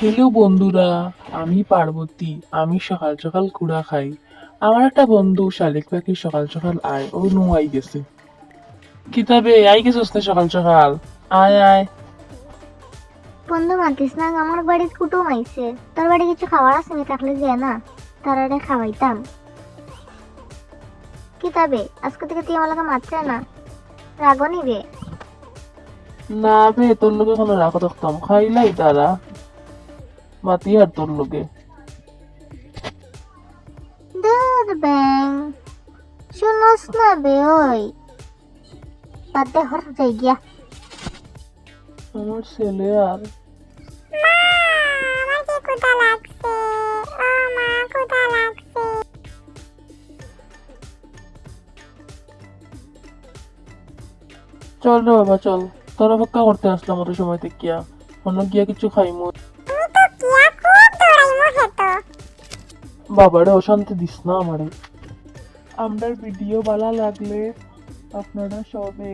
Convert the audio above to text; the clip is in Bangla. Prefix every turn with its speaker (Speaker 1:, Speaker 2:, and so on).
Speaker 1: হ্যালো বন্ধুরা, আমি পার্বতী। আমি সকাল সকাল কুড়া খাই। আমার একটা বন্ধু শালিক পাখি সকাল সকাল আয় ও নু আই গেছে। কিতাবে আই গেছিস না সকাল সকাল? আয় আয়।
Speaker 2: বন্ধু মাতিস না, আমার বাড়ির কুটুম আইছে। তোর বাড়ি কিছু খাবার আছে নি? থাকলে যে না, তারারে খাওয়াইতাম। কি তবে আজকে থেকে তুই আমার লাগে মাত্রে না, রাগও নিবে?
Speaker 1: না বে, তোর লোকে কোনো রাখো থাকতাম, খাইলাই তারা মাতি আর তোর লোকে।
Speaker 2: দূর ব্যাং, শুনস না বে ওই, বাদ দে, হর যাই গিয়া।
Speaker 1: আমার ছেলে আর চল রে বাবা চল, তোর অপেক্ষা করতে আসলাম অত সময় থেকে গিয়া অন্য গিয়া কিছু খাইমু। বাবারে অশান্তি দিস না আমারে। আমার ভিডিও ভালো লাগলে আপনারা সবে